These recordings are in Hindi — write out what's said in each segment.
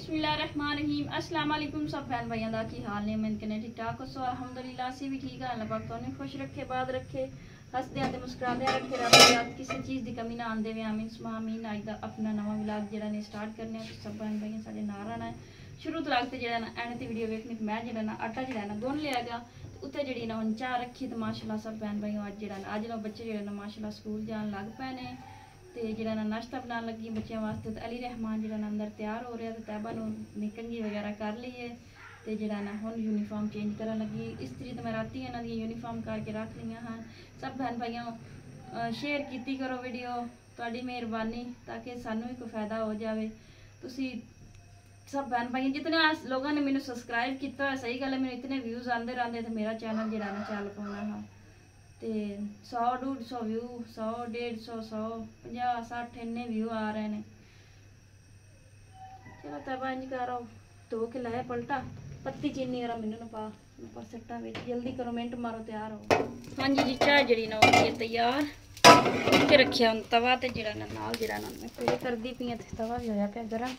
बिस्मिल्लाहिर्रहमानिर्रहीम। अस्सलाम वालेकुम सब बहन भाइयों का की हाल ने मैं कहने ठीक ठाक हो सो अल्हम्दुलिल्लाह असी भी ठीक है। अल्लाह पाक तुहानू खुश रखे बाद रखे हसदे ते मुस्कुराते रखे रब याद किसी चीज़ की कमी ना आंदे वे आमीन सुमा आमीन। अज का अपना नवा व्लॉग जेड़ा ने स्टार्ट करने तो सब बहन भाइयों साडे नाल रहना है शुरू तो लगते जेड़ा ना एंड ते वीडियो देखनी। मैं जेड़ा ना आटा जेड़ा ना गुन लिया गया उत्ते जेड़ी ना हुण चाह रखी तो माशाल्लाह सब बहन भाइयों अज जेड़ा ना अज ना बच्चे जेड़ा ना माशाल्लाह स्कूल जान लग पे ने तो जोड़ा ना नाश्ता बनाने लगी बच्चों वास्ते। तो अली रहमान जो अंदर तैयार हो रहा तो तैबा कंघी वगैरह कर ली है तो जोड़ा ना हम यूनीफॉर्म चेंज कर लगी। इस्त्री तो मैं राती इन्हों दी यूनीफॉर्म करके रख ली हाँ। सब बहन भाइयों शेयर की करो वीडियो थोड़ी मेहरबानी ताकि सानू भी कोई फायदा हो जाए। तुसी सब बहन भाई जितने लोगों ने मैंने सबसक्राइब किया सही गल है, मैंने इतने व्यूज़ आते रहते तो मेरा चैनल जो ना चल पाना हाँ। तो 100 150 व्यू 100 150 100 50 60 इन्ने व्यू आ रहे हैं। चलो तबा इंज कर धो के लाया पलटा पत्ती चीनी और मैनू पा सट्टा में जल्दी करो मिनट मारो तैयार हो। हाँ जी चाय जी ना हो गई तैयार के रखिया हम तवा तो जरा नाल जरा ना मैं पूरे करती पी तो तवा भी होया पे गर्म।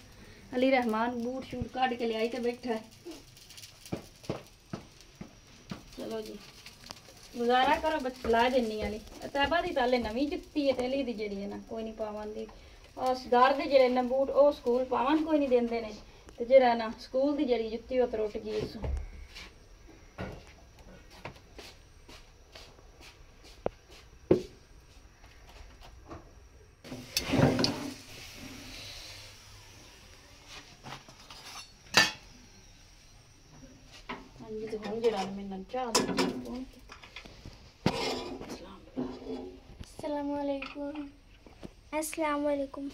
Ali Rahman boot shoot cut के लियाई तो बैठा है। चलो जी गुजारा करो बच ला देनी वाली तैबा दी ताले नवी जुत्ती है तेली दी जड़ी है ना कोई नहीं पावन दी और घर दे जड़े ना बूट ओ स्कूल पावन कोई नहीं देंदे ने ते जड़ा ना स्कूल दी जड़ी जुत्ती ओ त्रुट गई इस हां जी तो हम जड़ा मैं चाह दे अस्सलामुअलैकुम। अस्सलामुअलैकुम।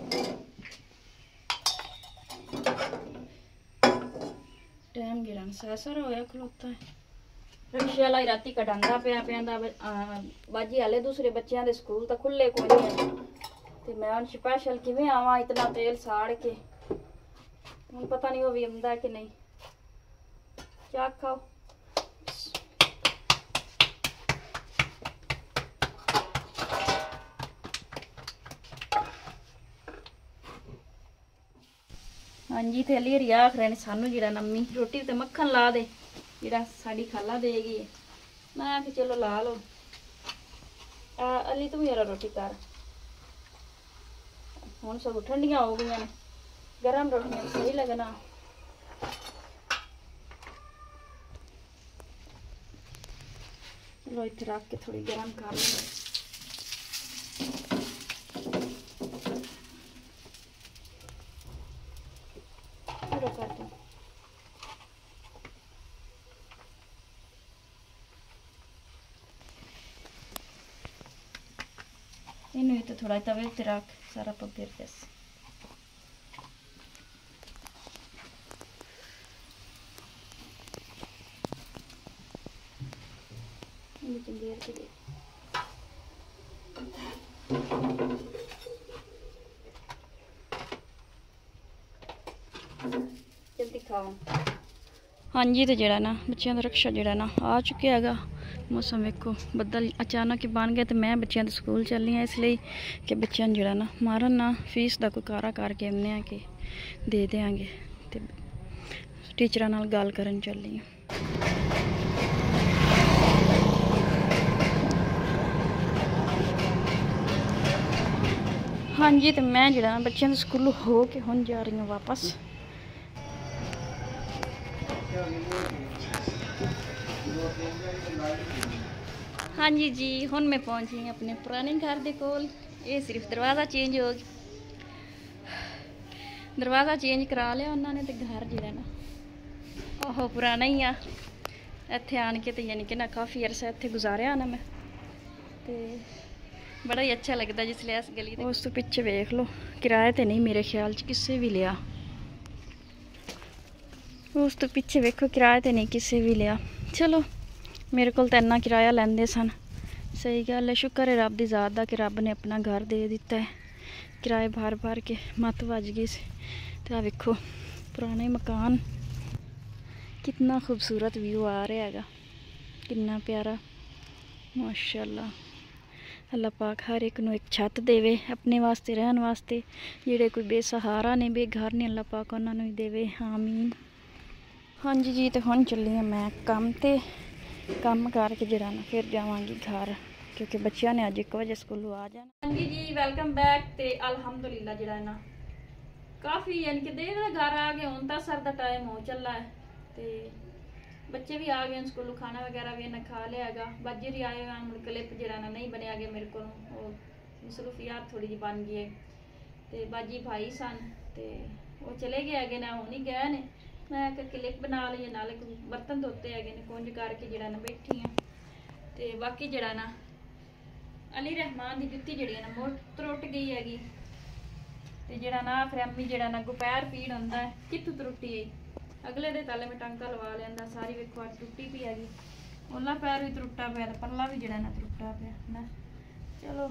टाइम गिरान सासर होया खलोता है रिक्शे वाला ही राती कटांदा पिया पियांदा बाजी हाले दूसरे बच्चों के स्कूल तो खुले कोई नहीं तो मैं हम स्पैशल किवें आवां इतना तेल साड़ के हूँ पता नहीं वो भी आंदा कि नहीं। क्या खाओ हाँ जी तो अली हरी आख रहे सानू जरा नमी रोटी तो मक्खन ला दे जरा साड़ी खाला देगी। मैं आखी चलो ला लो अली तू मेरा रोटी कर हूँ सब ठंडिया हो गई ने गर्म रोटियां सही लगना। चलो इतने रख के थोड़ी गर्म कर लो। इन्हें तो थोड़ा तवे उत्ते रख सारा पकड़ जैसे जल्दी खाओ। हाँ जी तो जरा ना बच्चों का रक्षा जरा ना आ चुके हैगा। मौसम वेखो बदल अचानक ही बन गया तो मैं बच्चों के स्कूल चलनी है इसलिए कि बच्चों जरा ना मारन ना फीस का कोई कारा करके आने कि दे देंगे तो टीचर नाल गल करन चली। हाँ जी तो मैं जरा बच्चों के स्कूल हो के हुण जा रही हूँ वापस। हाँ जी हुण मैं पहुंच गई अपने पुराने घर के कोल। ये सिर्फ दरवाज़ा चेंज हो गया दरवाज़ा चेंज करा लिया उन्होंने तो घर जरा ना ओहो पुराना ही आ इत्थे आन के तो यानी कि ना काफ़ी अरसा इत्थे गुजारिया ना मैं तो बड़ा ही अच्छा लगता जिसले इस गली उस तो पिछे वेख लो किराए तो नहीं मेरे ख्याल च किसी भी लिया। उस तो पिछे वेखो किराए तो नहीं किसी भी लिया। चलो मेरे को तो इन्ना किराया लेंदे सन सही गल है शुक्र है रब की ज़ात दा कि रब ने अपना घर दे दिता है। किराए भर भर के मत वज गई सी तो वेखो पुराने मकान कितना खूबसूरत व्यू आ रहा है कितना प्यारा माशाल्लाह। अल्लाह पाक हर एक नूं एक छत देवे अपने वास्ते रहन वास्ते। जिहड़े कोई बेसहारा ने बेघर ने अल्लाह पाक उन्हां नूं देवे आमीन। हाँ जी तो हुण चली हाँ मैं काम ते काम करके जरा ना फिर जावांगी घर क्योंकि बच्चों ने अज 1 बजे स्कूलों आ जाना। हाँ जी वेलकम बैक। ते अलहमदुलिल्लाह जरा ना काफ़ी यानी कि देर घर आ गए हुण तां सर दा टाइम हो चला है ते बच्चे भी आ गए स्कूलों खाना वगैरह भी इन्हें खा लिया है। बाजी भी आए हैं मुड़ क्लिप जरा ना नहीं बनया गया मेरे को मसरूफियात थोड़ी जी बन गई है तो बाजी भाई सन तो वो चले गए है ना हुण ही गए ने। मैं क्लिप बना ली नाले बर्तन धोते है ने कुंज करके जरा ना बैठी हाँ तो बाकी जरा ना अली रहमान की जुत्ती जी ना मुड़ त्रुट गई हैगी तो जरा ना फिर अम्मी जरा ना दोपहर पीड़ होंदा है कित्थों त्रुटी गई अगले दे ताले में टांका लवा लिया सारी वेखो अज टुटी पी हैगी ओला पैर भी त्रुटा पाया परला भी जड़ा ना त्रुटा पाया। चलो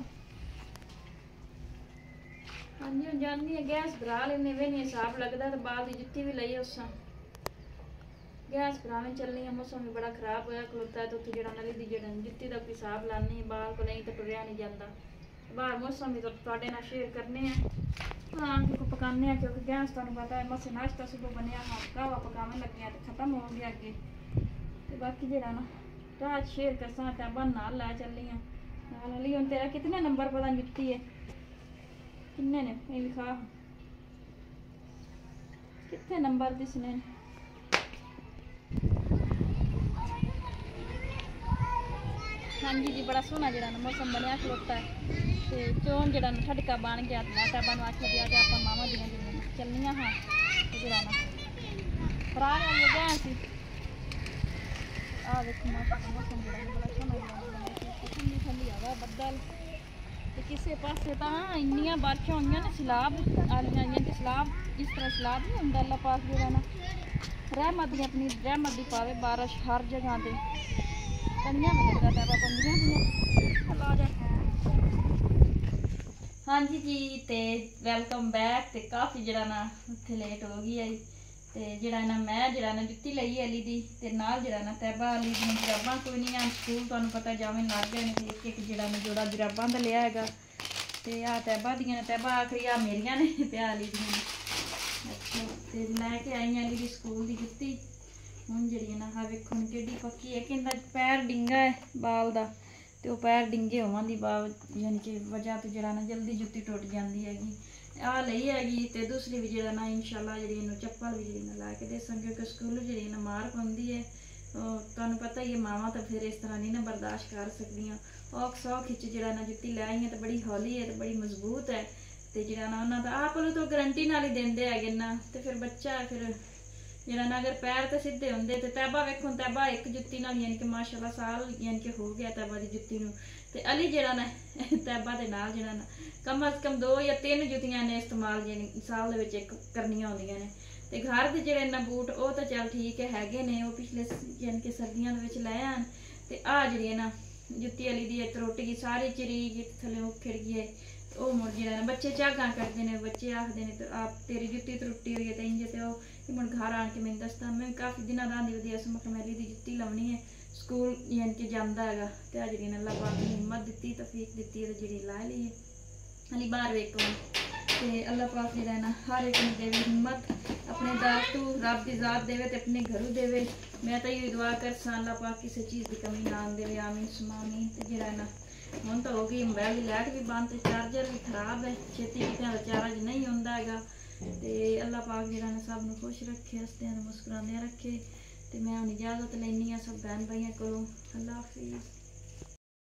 हाँ जी हम जानी है गैस भरा लेने वे नहीं हिसाब लगता तो बाल की जुत्ती भी ली उस गैस भरावे चलनी है। मौसम भी बड़ा खराब होया खलोता है तो उत्थे जड़ा नली दी जड़ा जुत्ती का कोई हिसाब लानी बाल को नहीं तो टुरिया नहीं जाता बाहर मौसम भी तुहाडे नाल शेयर करने हैं। हाँ क्योंकि पकाने हैं क्योंकि गैस तुहानू पता है मसे नाश्ता सुबह बनया हाँ कहवा पकावन लगे तो खत्म हो गया अगे तो बाकी जरा ना राह शेयर करसा टैबा नाल लै चली हाँ नाल अली हुण तेरा कितने नंबर पता जुत्ती है किन्ने ने ये लिखा कितने नंबर दिसने। हाँ जी बड़ा सोहना जरा ना मौसम बनया खलोता है तो चौन जरा ठडका बन गया टैबा आखिया गया कि आप मामा दियाँ चलनिया हाँ तो जरा ना भरा लिया गए सी आ देखो मौसम जरा बड़ा सोहना ठंडी ठंडी हवा बदल तो किसी पासे तो इन्नियां बारिशां होईयां ने सैलाब आलियां आईयां ते सैलाब इस तरह सैलाब नहीं होंदा अल्लाह पाक जरा ना रहमत दी अपनी रहमत दी पावे बारिश हर जगह ते कनियां में लगदा टैबा पंदियां अल्लाह जा। हाँ जी ते वेलकम बैक ते काफ़ी जरा ना उत्थे लेट हो गई है ते जरा ना मैं जरा ना जुत्ती लई अली दी ते नाल जरा ना तैबा अली दी जुराबां कोई नहीं आ स्कूल तुहानू पता जावे लग गए ने एक जरा ना जोड़ा जुराबां दा लिया हैगा ते आ तैबा दियां ने तैबा आखरी आ मेरियां ने ते अली दियां अच्छा ते लैके आई अली दी स्कूल दी जुत्ती हुण जड़ी ना हा वेखो केडी पक्की है कि पैर डिंगा है बाल दा तो वह पैर डिंगे होवन दी यानी कि वजह तो जरा ना जल्दी जुत्ती टुट जाती हैगी आ लई हैगी तो दूसरी भी जरा ना इंशाल्लाह जी चप्पल भी जी ला के देसां क्योंकि स्कूल जी ना मार पौंदी है तुहानू पता ही है मावां तो फिर इस तरह नहीं ना बर्दाश्त कर सकदियां औख सौख खिच जरा ना जुत्ती लाई है तो बड़ी हौली है तो बड़ी मजबूत है तो जरा ना उन्होंने आप तो गारंटी नाल ही देंदे है ना तो फिर बच्चा फिर जरा ना अगर पैर तो सीधे होंगे तो तैबा वेखो तैबा एक जुत्ती नाल यानी कि माशाल्लाह साल यानी कि हो गया तैबा की जुत्ती नूं ते अली जरा ना तैबा दे नाल जरा ना कम अज कम 2 या 3 जुत्तियां ने इस्तेमाल यानी साल दे विच एक करनियां होंदियां ने ते घर दे जेड़े ना बूट वो तो चल ठीक है हैगे ने वो पिछले यानी कि सर्दियां दे विच लै आन ते आ जेड़ी ना जुत्ती अली दी त्रुट गई सारी चिरी गई थल्ले उखड़ गई है वो मुड़ जरा ना बच्चे झागां करते हैं बच्चे आखते हैं तो आप तेरी जुत्ती त्रुटी हुई है तो इंज तो मुड़ घर आन के मैंने दसता मैं काफ़ी दिनों दा आंदी वधी मैं कमैली की जुत्ती लाउणी है स्कूल यानी कि जाता है तो आ जी अल्लाह पाक ने हिम्मत दी तफीक दी तो जी ला ली है अली बाहर वेखो तो अल्लाह पाक जी ना हर एक देवे हिम्मत अपने दात तू रब की जात देवे तो अपने घरों देवे। मैं तो ये दुआ कर सा अल्लाह पाक किसी चीज़ की कमी ना आन देवे आमीन सुमामीन। तो जरा ना हुण तो हो गई मोबाइल की लाइट भी बंद तो चार्जर भी खराब है छेती कितने चार्ज नहीं होंदा हैगा तो अल्लाह पाक जरा ना सब नूं खुश रखे हसदे मुस्कुरांदे रखे तो मैं हुण इजाजत लैनी सब बहन भाइयों कोलों अल्लाह हाफिज़।